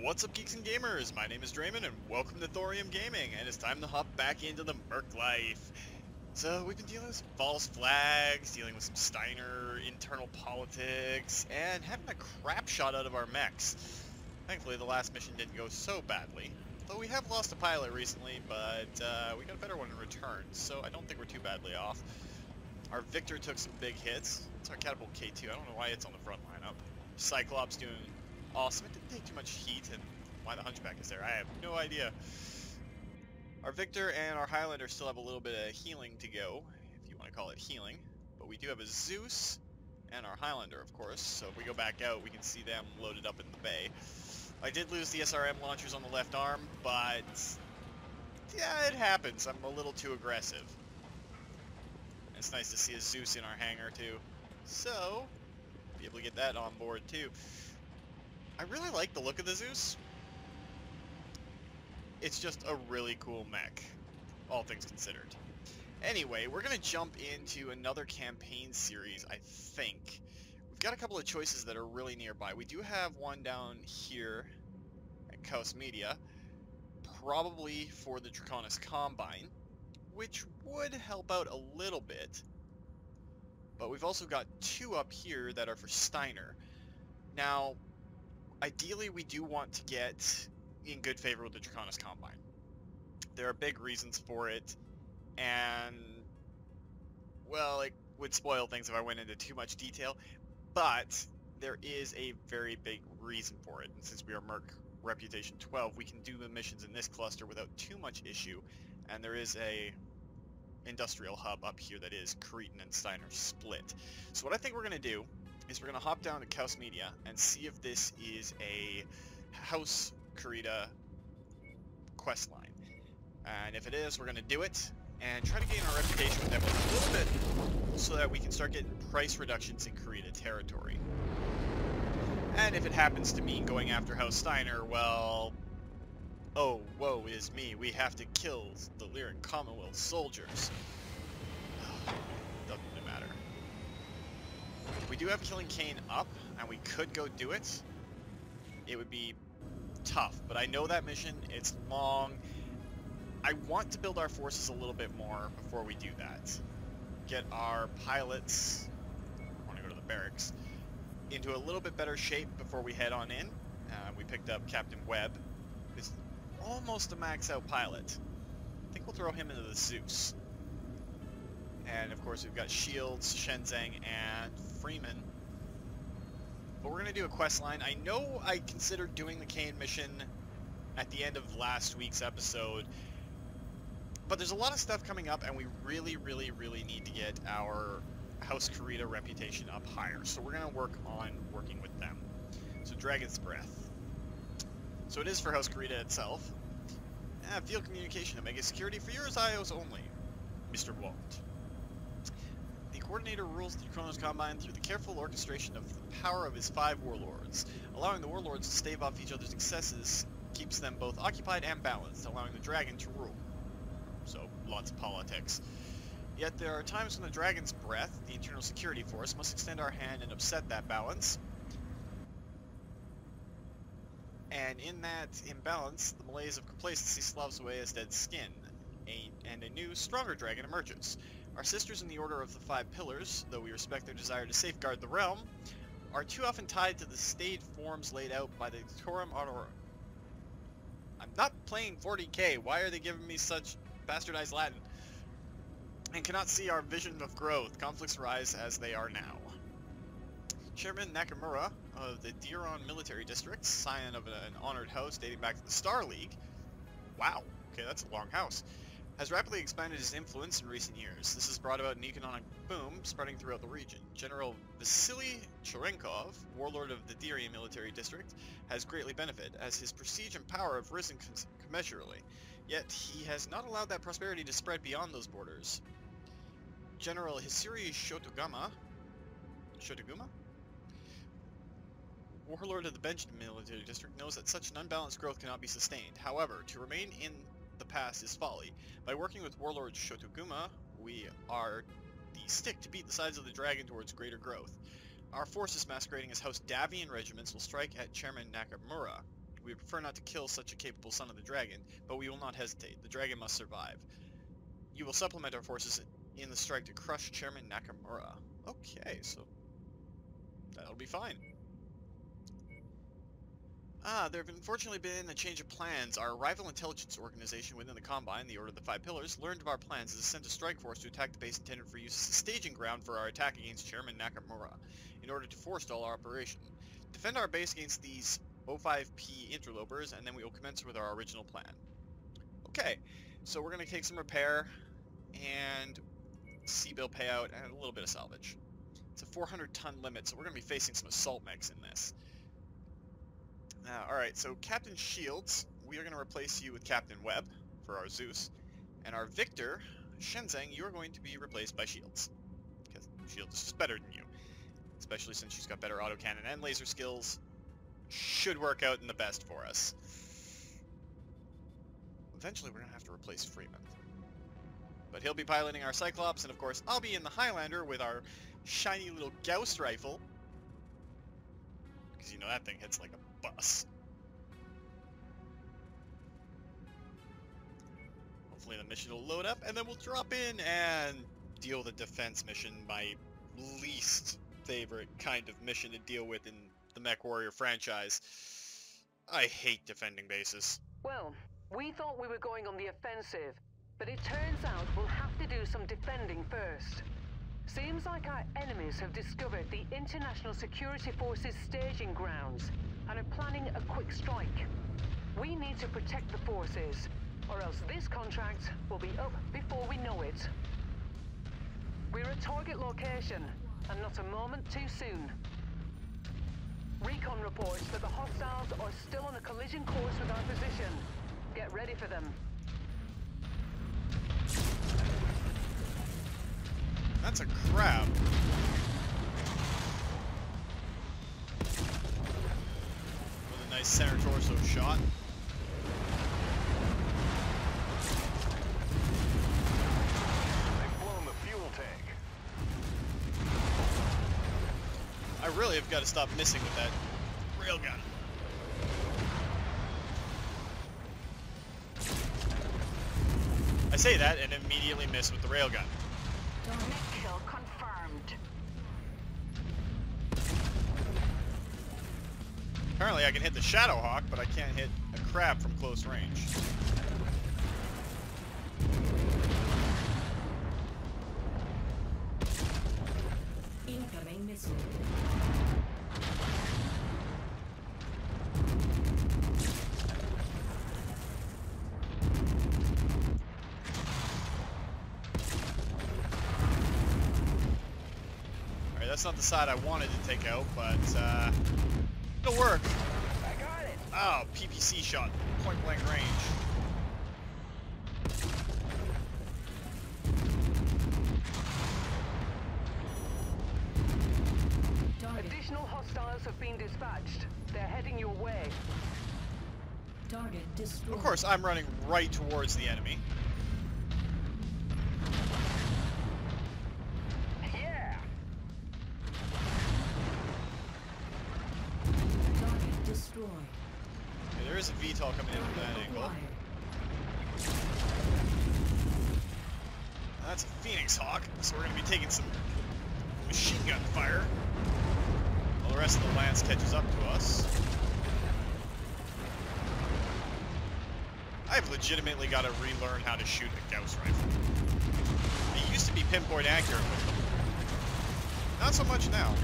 What's up, geeks and gamers? My name is Drementfh, and welcome to Thorium Gaming, and it's time to hop back into the Merc life. So, we've been dealing with some false flags, dealing with some Steiner internal politics, and having a crap shot out of our mechs. Thankfully, the last mission didn't go so badly. Though we have lost a pilot recently, but we got a better one in return, so I don't think we're too badly off. Our Victor took some big hits. It's our Catapult K2. I don't know why it's on the front lineup. Cyclops doing awesome. It didn't take too much heat, and why the Hunchback is there, I have no idea. Our Victor and our Highlander still have a little bit of healing to go, if you want to call it healing. But we do have a Zeus and our Highlander, of course, so if we go back out, we can see them loaded up in the bay. I did lose the SRM launchers on the left arm, but yeah, it happens. I'm a little too aggressive. It's nice to see a Zeus in our hangar, too. So, be able to get that on board, too. I really like the look of the Zeus. It's just a really cool mech, all things considered. Anyway, we're going to jump into another campaign series, I think. We've got a couple of choices that are really nearby. We do have one down here at Chaos Media, probably for the Draconis Combine, which would help out a little bit. But we've also got two up here that are for Steiner. Now, ideally we do want to get in good favor with the Draconis Combine. There are big reasons for it, and, well, it would spoil things if I went into too much detail, but there is a very big reason for it. And since we are Merc Reputation 12, we can do the missions in this cluster without too much issue, and there is a industrial hub up here that is Kurita and Steiner split. So what I think we're going to do is we're going to hop down to Chaos Media and see if this is a House Kurita quest line. And if it is, we're going to do it and try to gain our reputation with them a little bit so that we can start getting price reductions in Kurita territory. And if it happens to mean going after House Steiner, well, oh, woe is me, we have to kill the Lyran Commonwealth soldiers. Doesn't matter. We do have Killing Kane up, and we could go do it. It would be tough, but I know that mission, it's long. I want to build our forces a little bit more before we do that. Get our pilots, I want to go to the barracks, into a little bit better shape before we head on in. We picked up Captain Webb, who's almost a max out pilot. I think we'll throw him into the Zeus. And of course we've got Shields, Shenzeng, and Freeman. But we're going to do a quest line. I know I considered doing the Kane mission at the end of last week's episode, but there's a lot of stuff coming up, and we really need to get our House Kurita reputation up higher. So we're going to work on working with them. So Dragon's Breath. So it is for House Kurita itself. Field communication, Omega security for yours IOs only, Mr. Walt. The Coordinator rules the Draconis Combine through the careful orchestration of the power of his 5 warlords. Allowing the warlords to stave off each other's successes keeps them both occupied and balanced, allowing the dragon to rule. So, lots of politics. Yet there are times when the Dragon's Breath, the internal security force, must extend our hand and upset that balance. And in that imbalance, the malaise of complacency sloughs away as dead skin, and a new, stronger dragon emerges. Our sisters in the Order of the 5 Pillars, though we respect their desire to safeguard the realm, are too often tied to the staid forms laid out by the Thorium Honor. I'm not playing 40k, why are they giving me such bastardized Latin? And cannot see our vision of growth. Conflicts rise as they are now. Chairman Nakamura of the Diron Military District, scion of an honored house dating back to the Star League. Wow, okay, that's a long house. Has rapidly expanded his influence in recent years. This has brought about an economic boom spreading throughout the region. General Vasily Cherenkov, warlord of the Thorium Military District, has greatly benefited, as his prestige and power have risen commensurately. Yet he has not allowed that prosperity to spread beyond those borders. General Hisiri Shotoguma, warlord of the Benjamin Military District, knows that such an unbalanced growth cannot be sustained. However, to remain in the past is folly. By working with Warlord Shotoguma, we are the stick to beat the sides of the dragon towards greater growth. Our forces masquerading as House Davian regiments will strike at Chairman Nakamura. We would prefer not to kill such a capable son of the dragon, but we will not hesitate. The dragon must survive. You will supplement our forces in the strike to crush Chairman Nakamura. Okay, so that'll be fine. There have unfortunately been a change of plans. Our rival intelligence organization within the Combine, the Order of the Five Pillars, learned of our plans and has sent a strike force to attack the base intended for use as a staging ground for our attack against Chairman Nakamura, in order to forestall our operation. Defend our base against these O5P interlopers, and then we will commence with our original plan. Okay, so we're going to take some repair, and C-bill payout, and a little bit of salvage. It's a 400-ton limit, so we're going to be facing some assault mechs in this. Alright, so Captain Shields, we are going to replace you with Captain Webb for our Zeus. And our Victor, Shenzeng, you are going to be replaced by Shields. Because Shields is just better than you. Especially since she's got better autocannon and laser skills. Should work out in the best for us. Eventually we're going to have to replace Freeman. But he'll be piloting our Cyclops, and of course I'll be in the Highlander with our shiny little Gauss rifle. Because you know that thing hits like a bus. Hopefully the mission will load up, and then we'll drop in and deal with a defense mission, my least favorite kind of mission to deal with in the MechWarrior franchise. I hate defending bases. Well, we thought we were going on the offensive, but it turns out we'll have to do some defending first. Seems like our enemies have discovered the International Security Forces staging grounds and are planning a quick strike. We need to protect the forces, or else this contract will be up before we know it. We're at target location, and not a moment too soon. Recon reports that the hostiles are still on a collision course with our position. Get ready for them. That's a crab. With a nice center torso shot. They've blown the fuel tank. I really have got to stop missing with that railgun. I say that and immediately miss with the railgun. Mech kill confirmed. Apparently I can hit the Shadowhawk, but I can't hit a crab from close range. Incoming missile. Alright, that's not the side I wanted to take out, but it'll work. I got it. Oh, PPC shot, point blank range. Additional hostiles have been dispatched. They're heading your way. Target destroyed. Of course, I'm running right towards the enemy. Yeah. Target destroyed. Okay, there is a VTOL coming in from that angle. That's a Phoenix Hawk, so we're going to be taking some machine gun fire while the rest of the Lance catches up to us. I've legitimately got to relearn how to shoot a Gauss rifle. I used to be pinpoint accurate with them. Not so much now.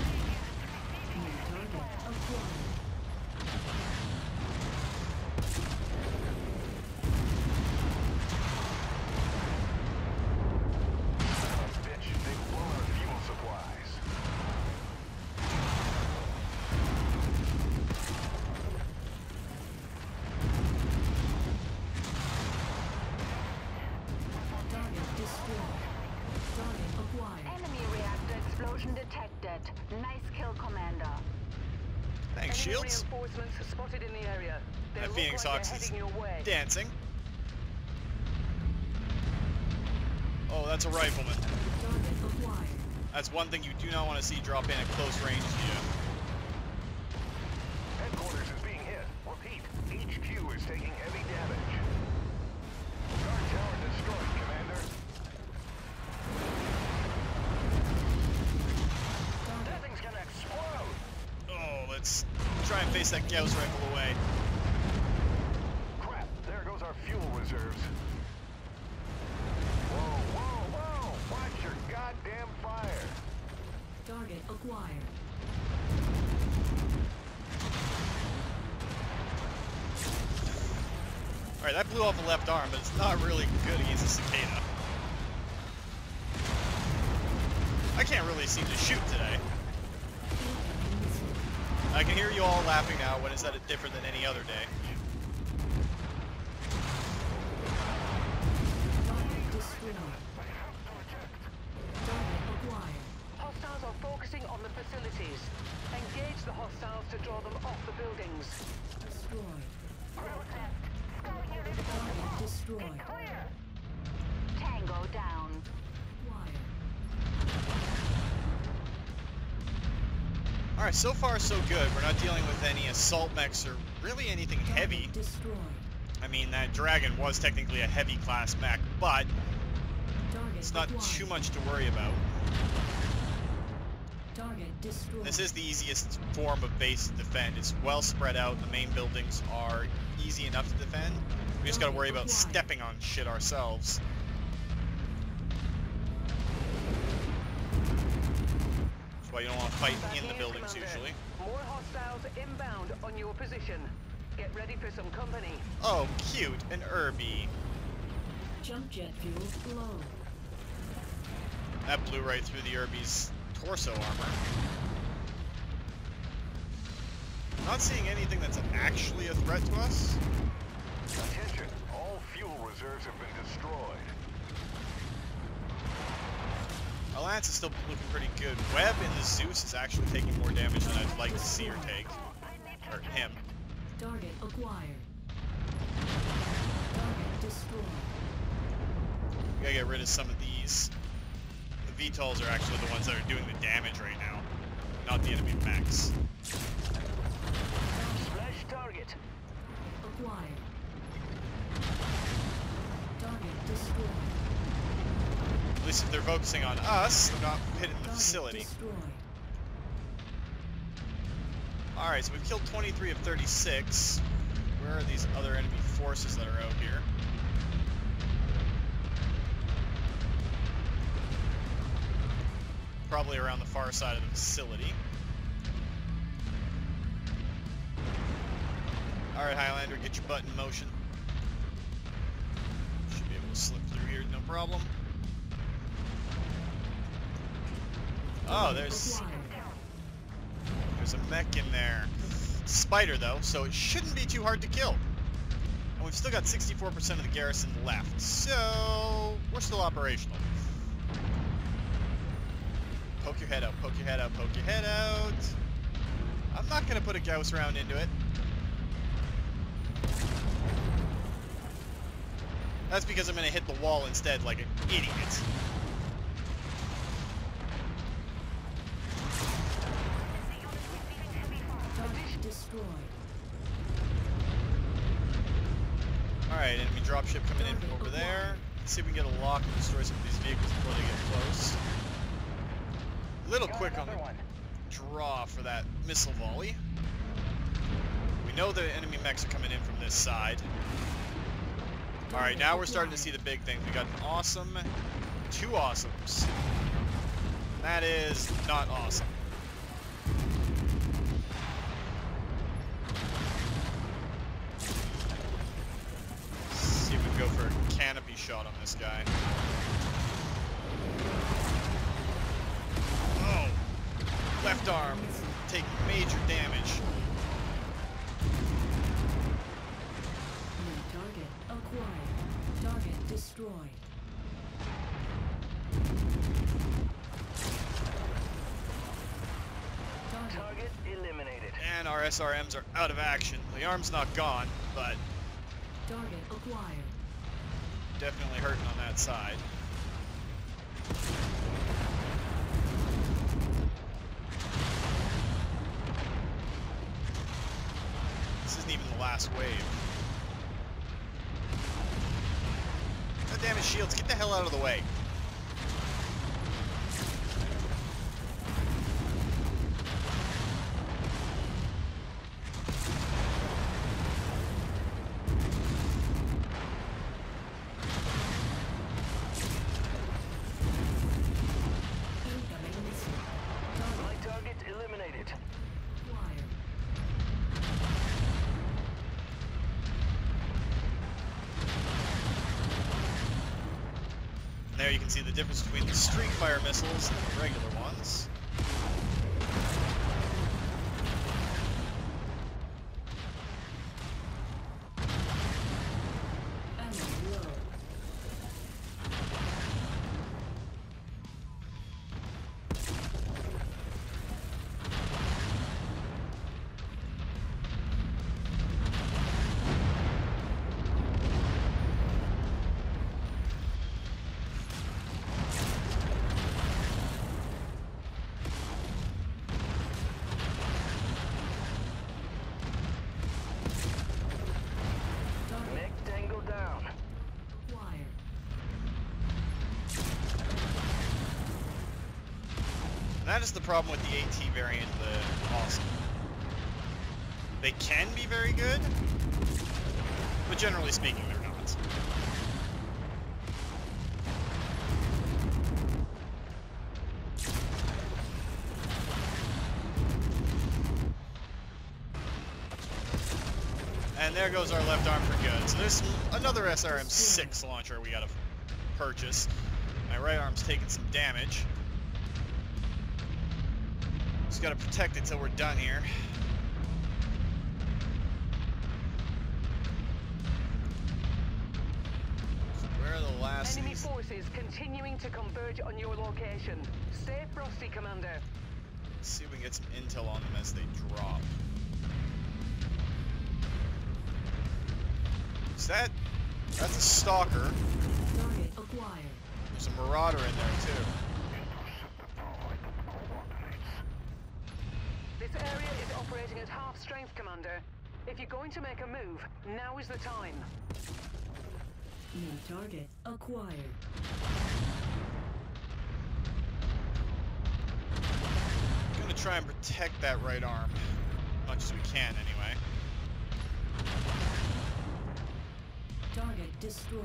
Bitch, they've blown our fuel supplies. Target destroyed. Target acquired. Enemy reactor explosion detected. Nice kill, Commander. Thanks, Enemy Shields. reinforcements are spotted in the area. They That look Phoenix like Hawk they're is heading your way. dancing. Oh, that's a rifleman. Target acquired. That's one thing you do not want to see drop in at close range to you. Headquarters is being hit. Repeat, try and face that Gauss rifle away. Crap, there goes our fuel reserves. Whoa, whoa, whoa! Watch your goddamn fire! Target acquired. Alright, that blew off a left arm, but it's not really good against a cicada. I can't really seem to shoot today. I can hear you all laughing now. When is that different than any other day? Target destroyed. Target acquired. Hostiles are focusing on the facilities. Engage the hostiles to draw them off the buildings. Destroyed. Target Target destroyed. Tango down. Acquired. Alright, so far so good. We're not dealing with any assault mechs or really anything heavy. Target destroyed. I mean, that dragon was technically a heavy class mech, but Target it's not acquired. too much to worry about. Target destroyed. This is the easiest form of base to defend. It's well spread out. The main buildings are easy enough to defend. We just gotta worry about stepping on shit ourselves. That's why you don't want to fight in the buildings Commander. usually. More hostiles inbound on your position. Get ready for some company. Oh, cute, an Irby. Jump jet fuel low. That blew right through the Irby's torso armor. Not seeing anything that's actually a threat to us. Attention, all fuel reserves have been destroyed. Our Lance is still looking pretty good. Webb in the Zeus is actually taking more damage than I'd like to see her take. Or him. Target acquired. Target destroyed. We gotta get rid of some of these. The VTOLs are actually the ones that are doing the damage right now, not the enemy mechs. Splash target. Acquired. Target destroyed. At least if they're focusing on us, they're not hitting the Target facility. destroyed. Alright, so we've killed 23 of 36. Where are these other enemy forces that are out here? Probably around the far side of the facility. Alright, Highlander, get your butt in motion. Should be able to slip through here, no problem. Oh, there's a mech in there. Spider, though, so it shouldn't be too hard to kill. And we've still got 64% of the garrison left, so we're still operational. Poke your head out, poke your head out, poke your head out. I'm not going to put a Gauss round into it. That's because I'm going to hit the wall instead like an idiot. Target destroyed. Alright, enemy dropship coming in from over there. Let's see if we can get a lock and destroy some of these vehicles before they get close. A little quick on the draw for that missile volley. We know the enemy mechs are coming in from this side. Alright, now we're starting to see the big things. We got an awesome, two awesomes. That is not awesome. See if we can go for a canopy shot on this guy. Oh! Left arm, taking major damage. New target acquired. Target destroyed. Target eliminated. And our SRMs are out of action. The arm's not gone, but Target acquired. definitely hurting on that side. This isn't even the last wave. God damn it, shields, get the hell out of the way. there you can see the difference between the streak fire missiles and the regular ones. That is the problem with the AT variant of the Awesome. They can be very good, but generally speaking, they're not. And there goes our left arm for good. So there's another SRM-6 launcher we gotta purchase. My right arm's taking some damage. Just gotta protect it till we're done here. So where are the last Enemy forces continuing to converge on your location. Stay frosty, Commander. Let's see if we can get some intel on them as they drop. Is that's a stalker. Target acquired. There's a marauder in there too. This area is operating at half strength, Commander. If you're going to make a move, now is the time. New target acquired. I'm gonna try and protect that right arm as much as we can anyway. Target destroyed.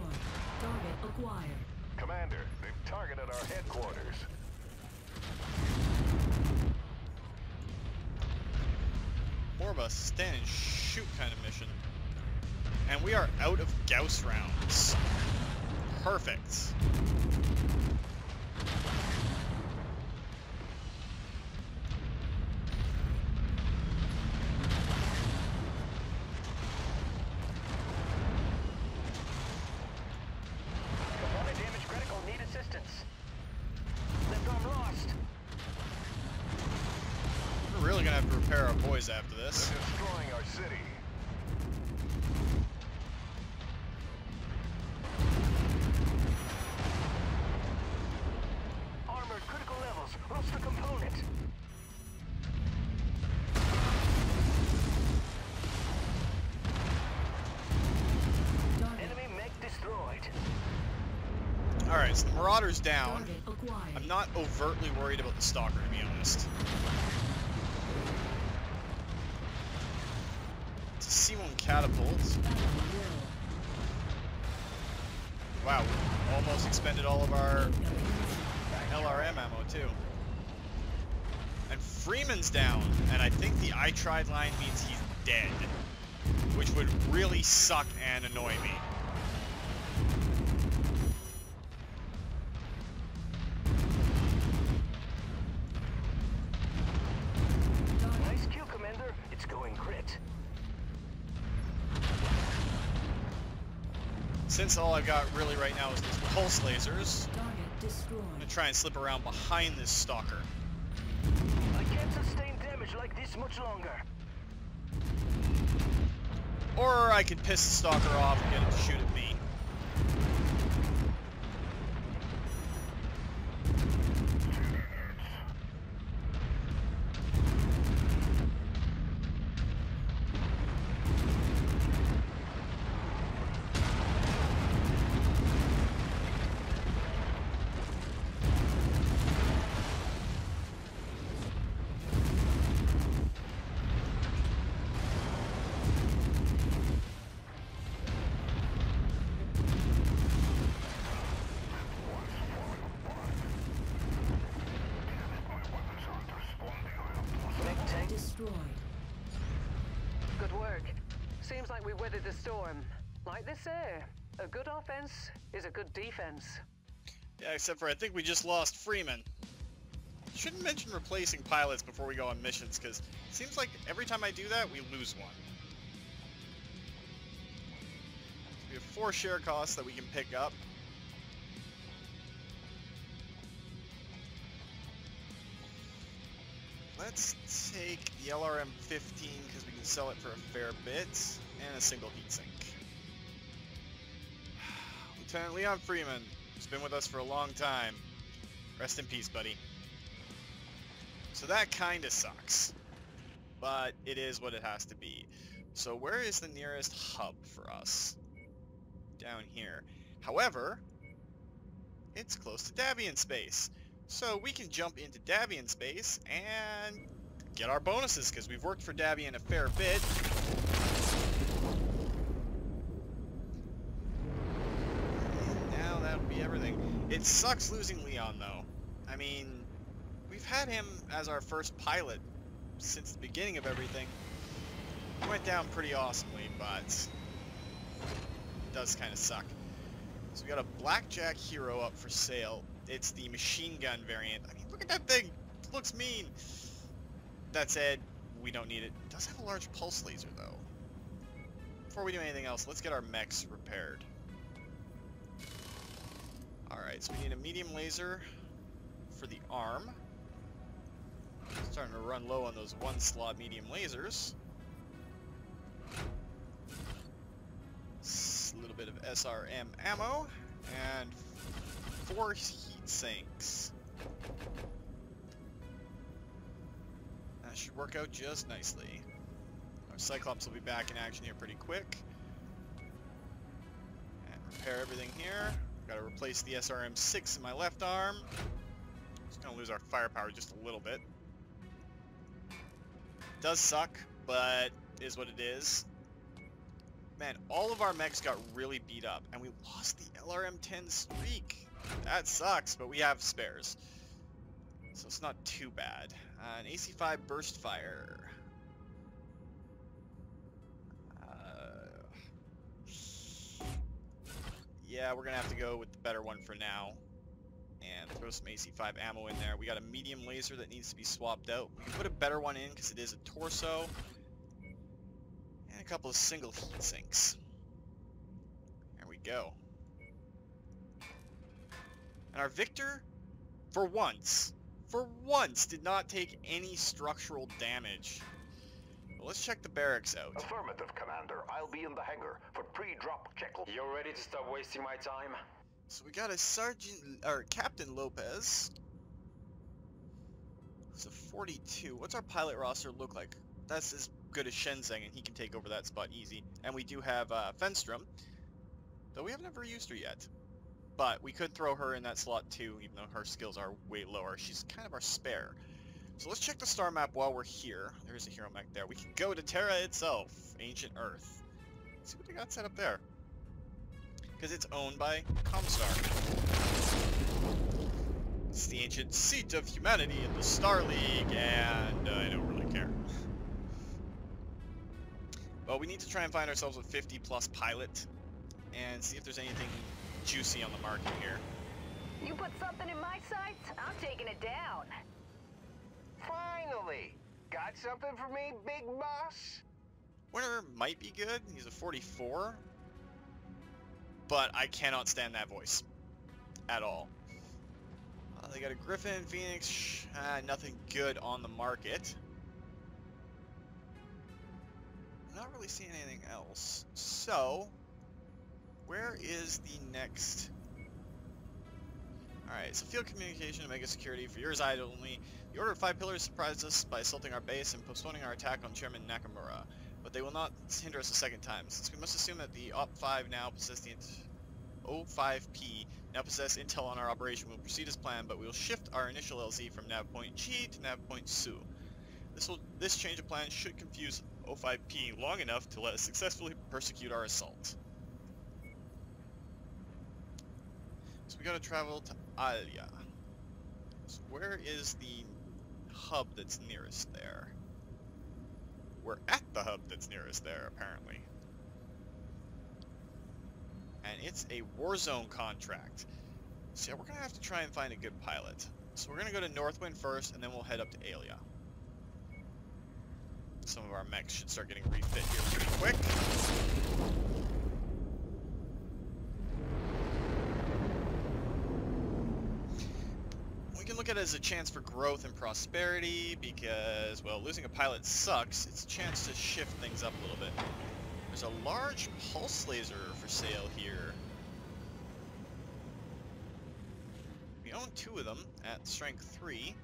Target acquired. Commander, they've targeted our headquarters. More of a stand and shoot kind of mission. And we are out of Gauss rounds. Perfect. Component damage critical, need assistance. Left arm lost. We're really gonna have to repair our boys after this. They're destroying our city. Armored critical levels. Lost the component. Target. Enemy mech destroyed. Alright, so the Marauder's down. Target acquired. I'm not overtly worried about the Stalker, to be honest. It's a C1 catapult. Wow, we almost expended all of our LRM ammo too. And Freeman's down, and I think the I tried line means he's dead, which would really suck and annoy me. Nice kill, Commander. It's going crit. Since all I've got really right now is these pulse lasers, Target destroyed. I'm gonna try and slip around behind this Stalker. I can't sustain damage like this much longer. Or I could piss the Stalker off and get him to shoot at me. Destroyed. Good work. Seems like we weathered the storm. Like they say, a good offense is a good defense. Yeah, except for I think we just lost Freeman. Shouldn't mention replacing pilots before we go on missions, because it seems like every time I do that, we lose one. So we have 4 share costs that we can pick up. Let's take the LRM-15 because we can sell it for a fair bit, and a single heatsink. Lieutenant Leon Freeman, who's been with us for a long time. Rest in peace, buddy. So that kind of sucks, but it is what it has to be. So where is the nearest hub for us? Down here. However, it's close to Davian space. So we can jump into Davian space and get our bonuses, because we've worked for Davian a fair bit. And now that'll be everything. It sucks losing Leon, though. I mean, we've had him as our first pilot since the beginning of everything. He went down pretty awesomely, but it does kind of suck. So we got a Blackjack Hero up for sale. It's the machine gun variant. I mean, look at that thing. It looks mean. That said, we don't need it. It does have a large pulse laser, though. Before we do anything else, let's get our mechs repaired. Alright, so we need a medium laser for the arm. Starting to run low on those 1-slot medium lasers. A little bit of SRM ammo, and 4 heat sinks. That should work out just nicely. Our Cyclops will be back in action here pretty quick. And repair everything here. Gotta replace the SRM-6 in my left arm. Just gonna lose our firepower just a little bit. Does suck, but is what it is. Man, all of our mechs got really beat up, and we lost the LRM-10 streak. That sucks, but we have spares. So it's not too bad. An AC-5 burst fire. Yeah, we're gonna have to go with the better one for now. And throw some AC-5 ammo in there. We got a medium laser that needs to be swapped out. We can put a better one in because it is a torso. And a couple of single heat sinks. There we go. And our Victor, for once, did not take any structural damage. Well, let's check the barracks out. Affirmative, Commander. I'll be in the hangar for pre-drop check. You're ready to stop wasting my time? So we got a Captain Lopez. It's a 42. What's our pilot roster look like? That's as good as Shenzeng, and he can take over that spot easy. And we do have Fenstrom, though we have never used her yet. But we could throw her in that slot too, even though her skills are way lower. She's kind of our spare. So let's check the star map while we're here. There's a hero mech there. We can go to Terra itself, Ancient Earth. Let's see what they got set up there. Because it's owned by Comstar. It's the ancient seat of humanity in the Star League, and I don't really care. Well, we need to try and find ourselves a 50-plus pilot, and see if there's anything juicy on the market here. You put something in my sights, I'm taking it down. Finally! Got something for me, big boss? Winner might be good. He's a 44. But I cannot stand that voice. At all. They got a Griffin, Phoenix, nothing good on the market. I'm not really seeing anything else. So, where is the next? Alright, so field communication and mega security for your side only. The Order of 5 Pillars surprised us by assaulting our base and postponing our attack on Chairman Nakamura. But they will not hinder us a second time, since we must assume that the OP5 now possess the O5P now possess intel on our operation. We'll proceed as planned, but we will shift our initial LZ from nav point G to nav point Su. This change of plan should confuse O5P long enough to let us successfully persecute our assault. So we gotta travel to Alia. So where is the hub that's nearest there? We're at the hub that's nearest there, apparently. And it's a Warzone contract. So yeah, we're gonna have to try and find a good pilot. So we're gonna go to Northwind first, and then we'll head up to Aelia. Some of our mechs should start getting refit here pretty quick. We can look at it as a chance for growth and prosperity because, well, losing a pilot sucks. It's a chance to shift things up a little bit. There's a large pulse laser for sale here. We own 2 of them at strength 3.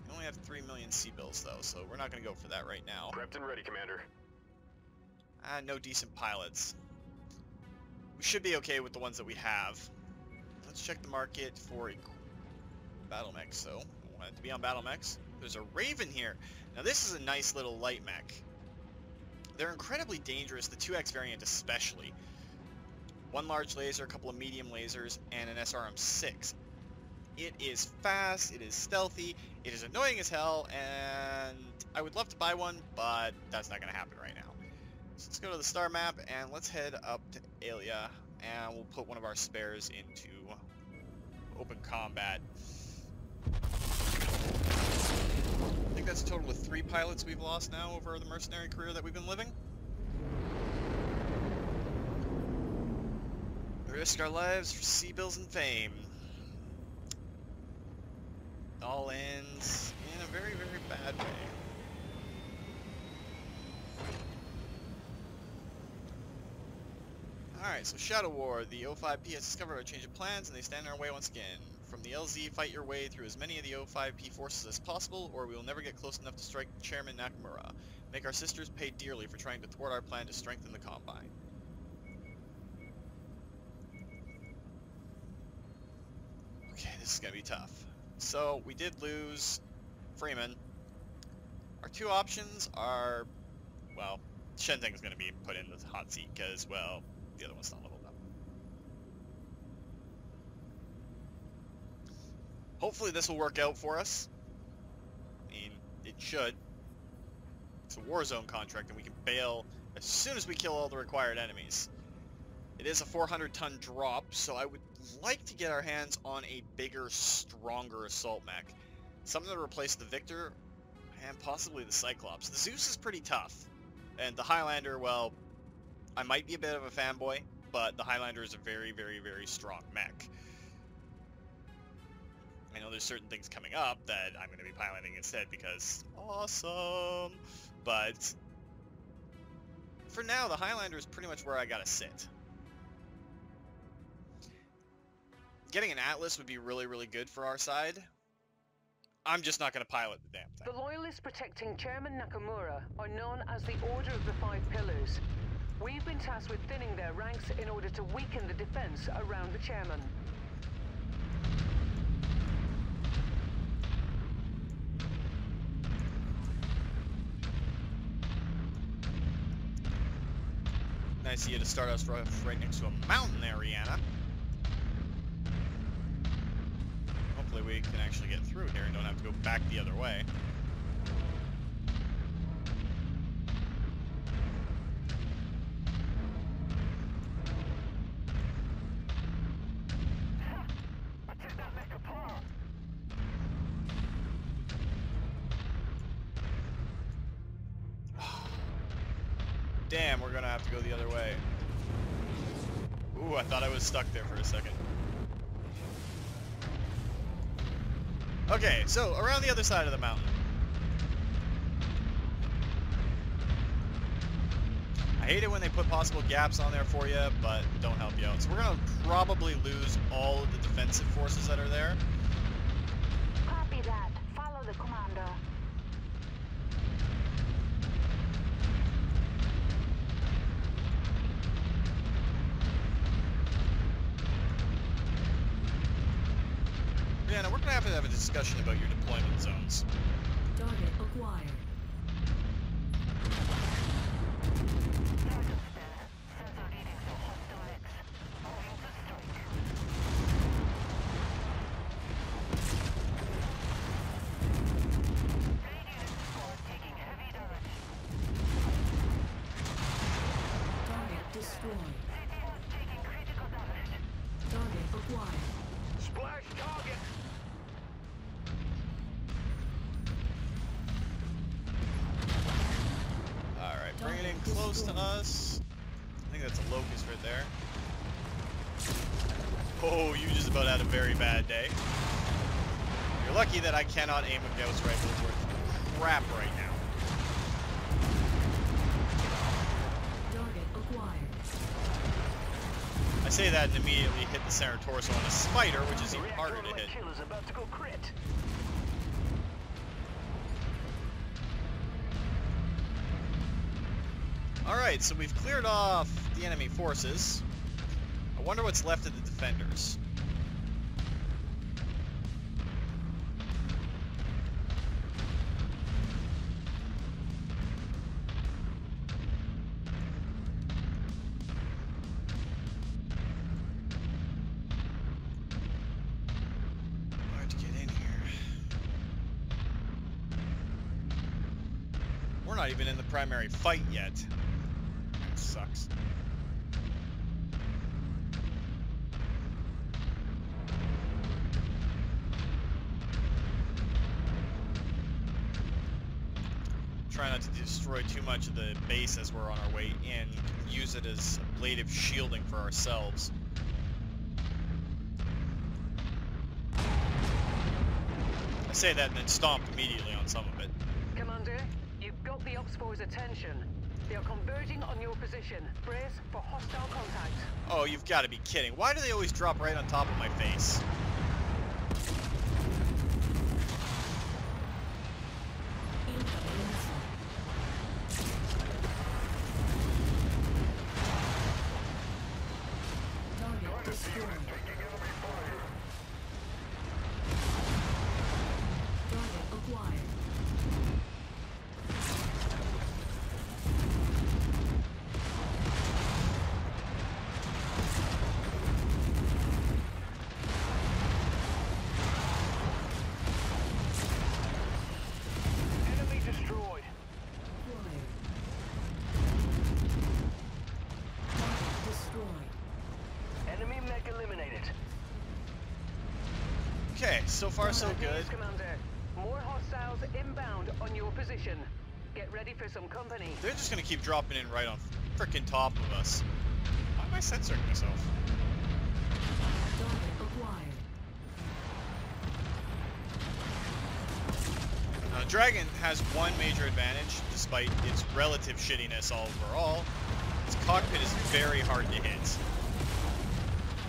We only have 3 million C-bills though, so we're not going to go for that right now. Prepped and ready, Commander. No decent pilots. We should be okay with the ones that we have. Let's check the market for a battle mech. So, I want it to be on battle mechs. There's a Raven here. Now this is a nice little light mech. They're incredibly dangerous, the 2X variant especially. 1 large laser, a couple of medium lasers, and an SRM-6. It is fast, it is stealthy, it is annoying as hell, and I would love to buy one, but that's not going to happen right now. So let's go to the star map, and let's head up to Aelia, and we'll put one of our spares into open combat. I think that's a total of 3 pilots we've lost now over the mercenary career that we've been living. We risk our lives for C-bills and fame. It all ends in a very, very bad way. Alright, so Shadow War. The O5P has discovered our change of plans and they stand in our way once again. From the LZ, fight your way through as many of the O5P forces as possible, or we will never get close enough to strike Chairman Nakamura. Make our sisters pay dearly for trying to thwart our plan to strengthen the Combine. Okay, this is gonna be tough. So, we did lose Freeman. Our 2 options are, well, Shenting's gonna be put in the hot seat because, well, the other one's not leveled up. Hopefully this will work out for us. I mean, it should. It's a Warzone contract and we can bail as soon as we kill all the required enemies. It is a 400-ton drop, so I would like to get our hands on a bigger, stronger assault mech. Something to replace the Victor and possibly the Cyclops. The Zeus is pretty tough. And the Highlander, well, I might be a bit of a fanboy, but the Highlander is a very, very, very strong mech. I know there's certain things coming up that I'm going to be piloting instead because awesome. But for now, the Highlander is pretty much where I gotta sit. Getting an Atlas would be really, really good for our side. I'm just not going to pilot the damn thing. The loyalists protecting Chairman Nakamura are known as the Order of the 5 Pillars. We've been tasked with thinning their ranks in order to weaken the defense around the chairman. Nice of you to start us right next to a mountain there, Rihanna. Hopefully we can actually get through here and don't have to go back the other way. Damn, we're gonna have to go the other way. Ooh, I thought I was stuck there for a second. Okay, so around the other side of the mountain. I hate it when they put possible gaps on there for you, but don't help you out. So we're gonna probably lose all of the defensive forces that are there. Copy that. Follow the commander. Yeah, we're gonna have a discussion about your deployment zones. Target acquired. Target destroyed. Target acquired. think that's a locust right there. Oh, you just about had a very bad day. You're lucky that I cannot aim a Gauss rifle worth crap right now. Target acquired. I say that and immediately hit the center torso on a spider, which is even harder to hit. Kill is about to go crit. Alright, so we've cleared off the enemy forces. I wonder what's left of the defenders. Hard to get in here. We're not even in the primary fight yet. Sucks. Try not to destroy too much of the base as we're on our way in. Use it as ablative shielding for ourselves. I say that and then stomp immediately on some of it. Commander, you've got the Ops Force's attention. They are converging on your position. Brace for hostile contact. Oh, you've got to be kidding. Why do they always drop right on top of my face? Target destroyed. Target acquired. Enemy destroyed. Acquired. Target destroyed. Enemy mech eliminated. Okay, so far so good. Commander, more hostiles inbound on your position. Get ready for some company. They're just gonna keep dropping in right on frickin' top of us. Why am I censoring myself? Target acquired. Dragon has one major advantage, despite its relative shittiness overall. Its cockpit is very hard to hit.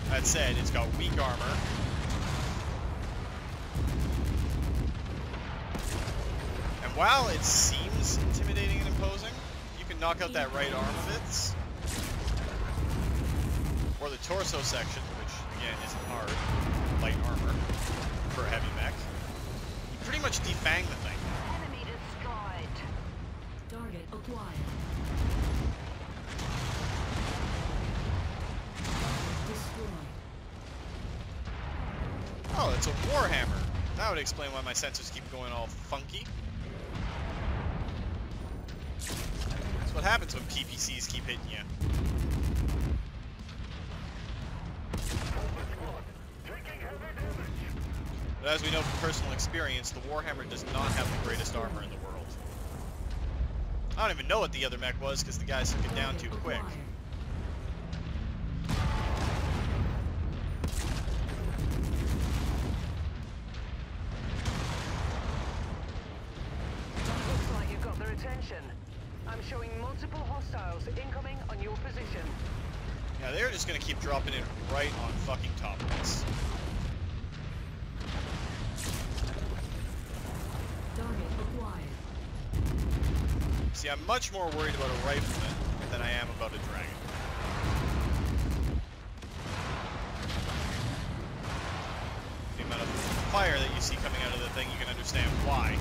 That said, it's got weak armor. And while it seems intimidating and imposing, you can knock out that right arm of its. Or the torso section, which again isn't hard. Light armor for a heavy mech. You pretty much defang the thing. Enemy destroyed. Target acquired. Destroyed. Oh, it's a Warhammer. That would explain why my sensors keep going all funky. That's what happens when PPCs keep hitting you. But as we know from personal experience, the Warhammer does not have the greatest armor in the world. I don't even know what the other mech was because the guys took it down too quick. Looks like you've got their attention. I'm showing multiple hostiles incoming on your position. Yeah, they're just gonna keep dropping in right on fucking top of us. Target acquired. See, I'm much more worried about a rifleman than I am about a dragon. The amount of fire that you see coming out of the thing, you can understand why.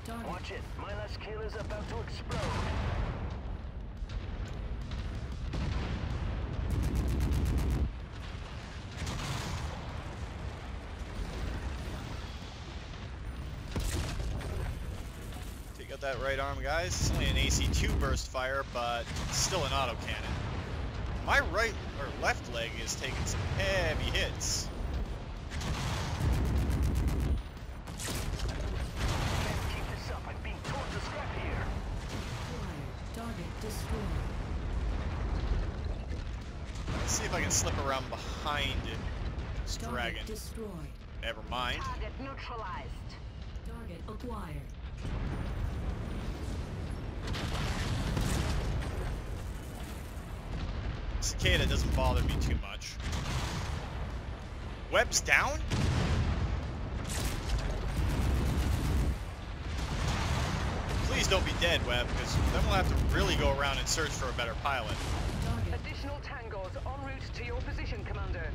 Target. Watch it. My last kill is about to explode. Take out that right arm, guys. It's only an AC-2 burst fire, but it's still an autocannon. My right or left leg is taking some heavy hits. Can't keep this up. I'm being torn to scrap here. Acquired. Target destroyed. Let's see if I can slip around behind this Target dragon. destroyed. Never mind. Target neutralized. Target acquired. Cicada doesn't bother me too much. Web's down? Please don't be dead, Web, because then we'll have to really go around and search for a better pilot. Target. Additional tangos en route to your position, Commander.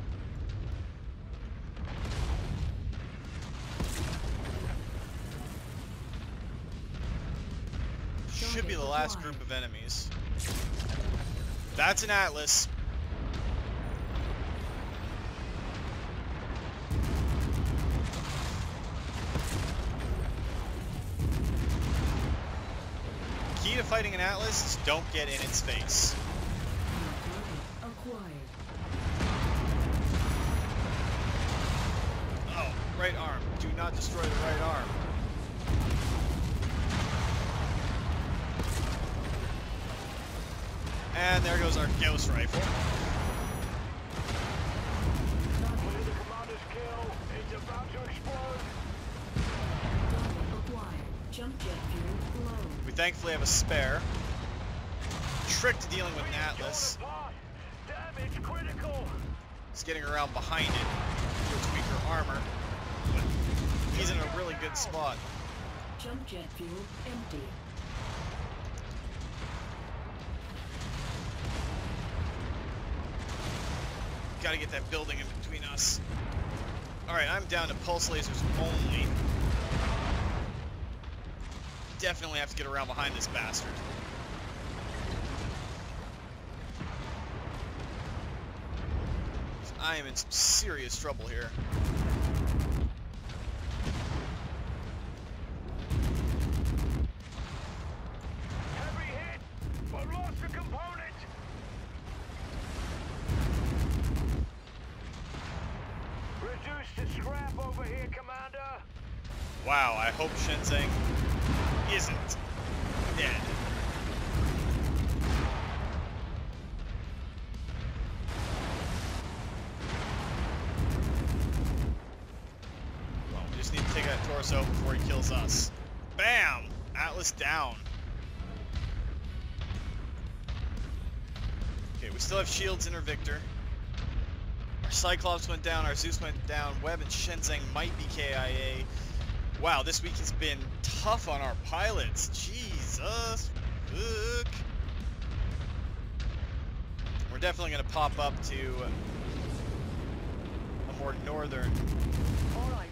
Should be the last group of enemies. That's an Atlas. Key to fighting an Atlas is don't get in its face. Target acquired. Oh, right arm. Do not destroy the right arm. And there goes our Gauss rifle. Clear the commander's kill. It's about to explode. Target acquired. Jump jet fuel low. We thankfully have a spare. Tricked dealing with an Atlas. Torn apart. Damage critical. He's getting around behind it for its weaker armor. But he's in a really good spot. Jump jet fuel empty. Gotta get that building in between us. Alright, I'm down to pulse lasers only. Definitely have to get around behind this bastard. I am in some serious trouble here. Heavy hit. We've lost a component. Reduced to scrap over here, Commander. Wow, I hope Shenzhen isn't dead. Well, we just need to take that torso before he kills us. Bam! Atlas down. Okay, we still have shields in our Victor. Our Cyclops went down, our Zeus went down, Webb and Shenzhen might be KIA. Wow, this week has been tough on our pilots. Jesus. Look. We're definitely going to pop up to a more northern. Alright,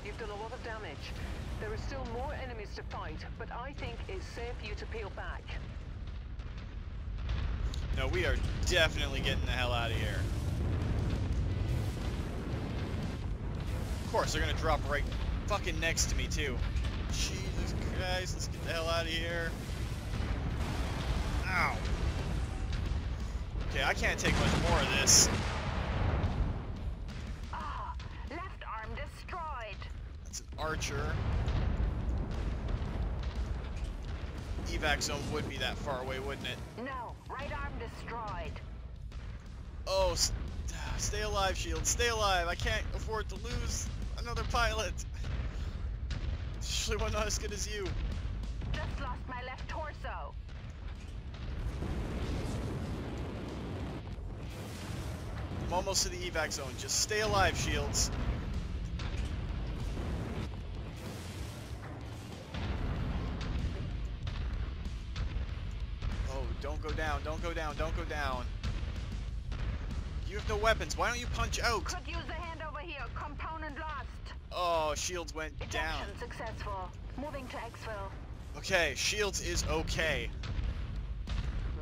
you've done a lot of damage. There are still more enemies to fight, but I think it's safe for you to peel back. No, we are definitely getting the hell out of here. Of course, they're going to drop right fucking next to me, too. Jesus Christ, let's get the hell out of here. Ow. Okay, I can't take much more of this. Ah, left arm destroyed. That's an archer. Evac zone would be that far away, wouldn't it? No, right arm destroyed. Oh, stay alive, Shield. Stay alive. I can't afford to lose another pilot. Especially one not as good as you. Just lost my left torso. I'm almost to the evac zone. Just stay alive, Shields. Oh, don't go down. Don't go down. Don't go down. You have no weapons. Why don't you punch out? Could use a hand over here. Component lost. Oh, Shields went down. Ejection successful. Moving to exfil. Okay, Shields is okay.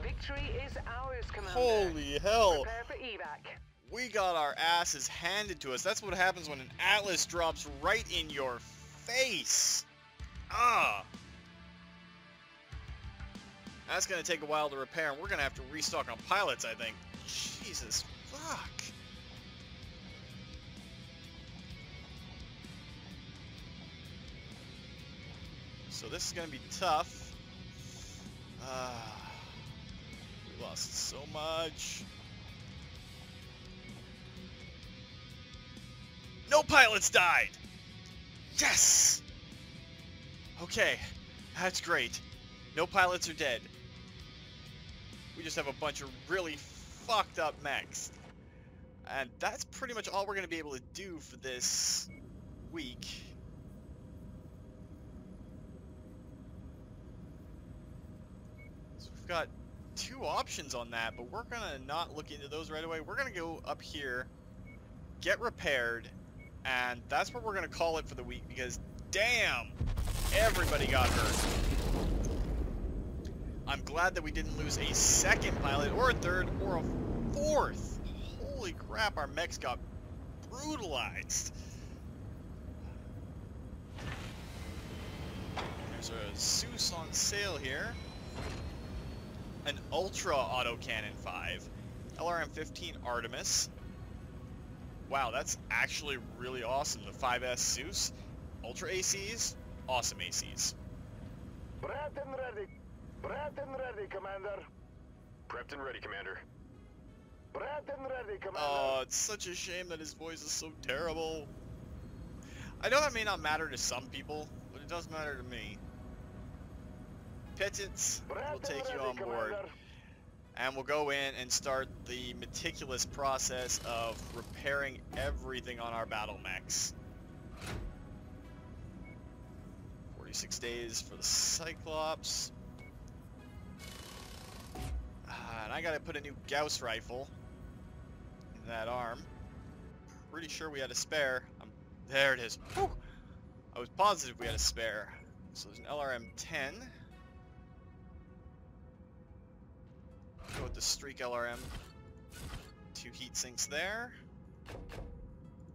Victory is ours, Commander. Holy hell. Prepare for evac. We got our asses handed to us. That's what happens when an Atlas drops right in your face. Ah. That's going to take a while to repair, and we're going to have to restock on pilots, I think. Jesus, fuck. So this is gonna be tough. We lost so much. No pilots died! Yes! Okay, that's great. No pilots are dead. We just have a bunch of really fucked up mechs. And that's pretty much all we're going to be able to do for this week. So we've got 2 options on that, but we're going to not look into those right away. We're going to go up here, get repaired, and that's what we're going to call it for the week, because damn, everybody got hurt. I'm glad that we didn't lose a second pilot, or a third, or a fourth. Holy crap, our mechs got brutalized. There's a Zeus on sale here. An Ultra Autocannon 5. LRM-15 Artemis. Wow, that's actually really awesome. The 5S Zeus. Ultra ACs. Awesome ACs. Prepped and ready. Prepped and ready, Commander. Prepped and ready, Commander. Prepped and ready, Commander. Oh, it's such a shame that his voice is so terrible. I know that may not matter to some people, but it does matter to me. Pittance, we'll take you on board. And we'll go in and start the meticulous process of repairing everything on our battle mechs. 46 days for the Cyclops. And I gotta put a new Gauss rifle in that arm. Pretty sure we had a spare. There it is. Whew. I was positive we had a spare. So there's an LRM-10. Go with the Streak LRM. 2 heat sinks there.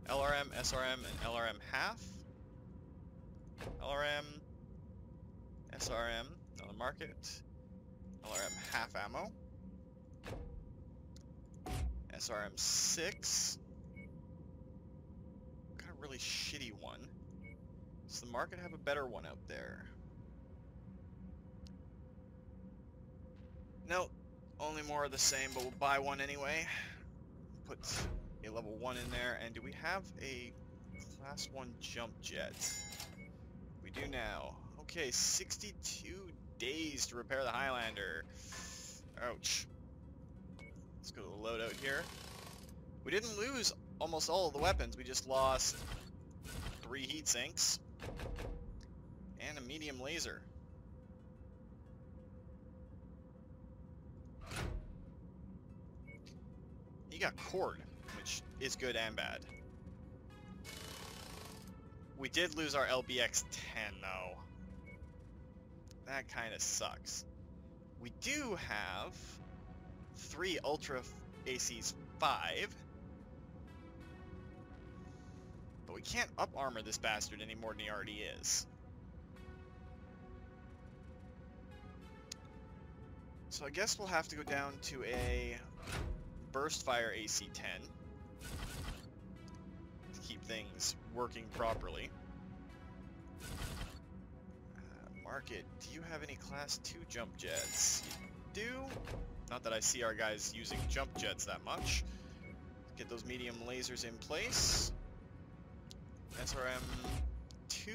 LRM, SRM, and LRM half. LRM, SRM on the market. LRM half ammo. SRM 6. Got a really shitty one. Does the market have a better one out there? Nope. Only more of the same, but we'll buy one anyway. Put a level 1 in there. And do we have a class 1 jump jet? We do now. Okay, 62 days to repair the Highlander. Ouch. Let's go to the loadout here. We didn't lose almost all of the weapons. We just lost 3 heat sinks and a medium laser. You got cord, which is good and bad. We did lose our LBX-10 though. That kind of sucks. We do have 3 Ultra ACs 5. But we can't up armor this bastard any more than he already is. So I guess we'll have to go down to a burst fire AC-10 to keep things working properly. Market, do you have any class 2 jump jets? You do? Not that I see our guys using jump jets that much. Get those medium lasers in place. SRM-2.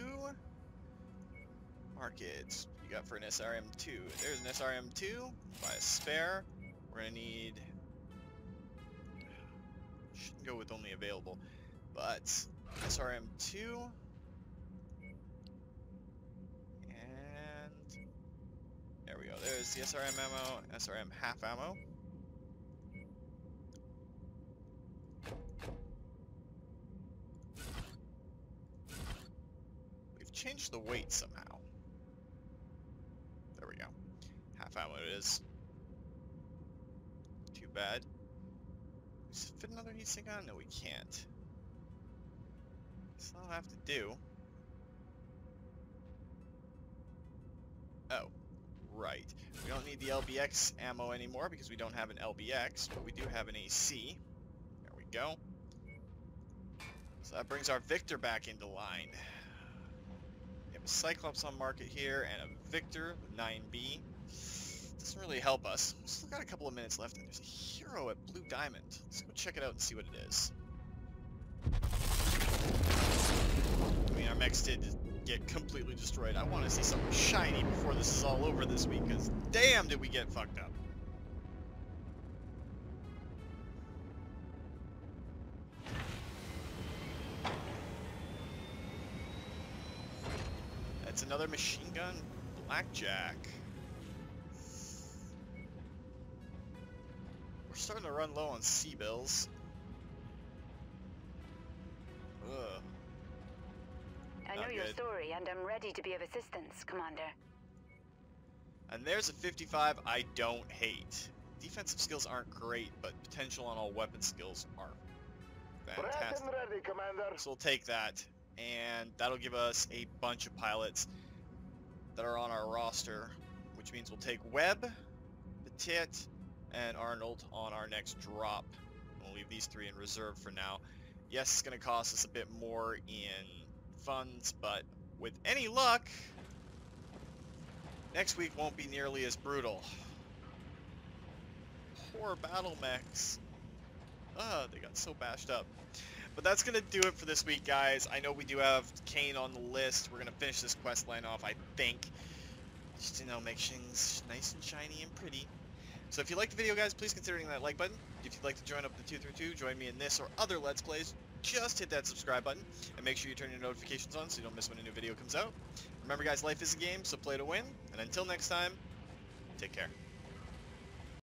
Market, you got for an SRM-2. There's an SRM-2. Buy a spare. We're gonna need... Shouldn't go with only available. But SRM-2. And there we go. There's the SRM ammo, SRM half ammo. We've changed the weight somehow. There we go. Half ammo it is. Too bad. Fit another heatsink on? No, we can't. So I'll have to do. Oh, right. We don't need the LBX ammo anymore because we don't have an LBX, but we do have an AC. There we go. So that brings our Victor back into line. We have a Cyclops on market here and a Victor, the 9B. Doesn't really help us. We've still got a couple of minutes left, and there's a hero at Blue Diamond. Let's go check it out and see what it is. I mean, our mechs did get completely destroyed. I want to see something shiny before this is all over this week, because damn did we get fucked up. That's another machine gun blackjack. We're starting to run low on C-bills. Ugh. I know Not your good. story, and I'm ready to be of assistance, Commander. And there's a 55 I don't hate. Defensive skills aren't great, but potential on all weapon skills are fantastic. Prepped and ready, Commander. So we'll take that, and that'll give us a bunch of pilots that are on our roster, which means we'll take Webb, Petit, and Arnold on our next drop. We'll leave these three in reserve for now. Yes, it's going to cost us a bit more in funds, but with any luck, next week won't be nearly as brutal. Poor battle mechs. They got so bashed up. But that's going to do it for this week, guys. I know we do have Kane on the list. We're going to finish this quest line off, I think. Just, you know, make things nice and shiny and pretty. So if you liked the video, guys, please consider hitting that like button. If you'd like to join up the 232, join me in this or other Let's Plays, just hit that subscribe button. And make sure you turn your notifications on so you don't miss when a new video comes out. Remember, guys, life is a game, so play to win. And until next time, take care.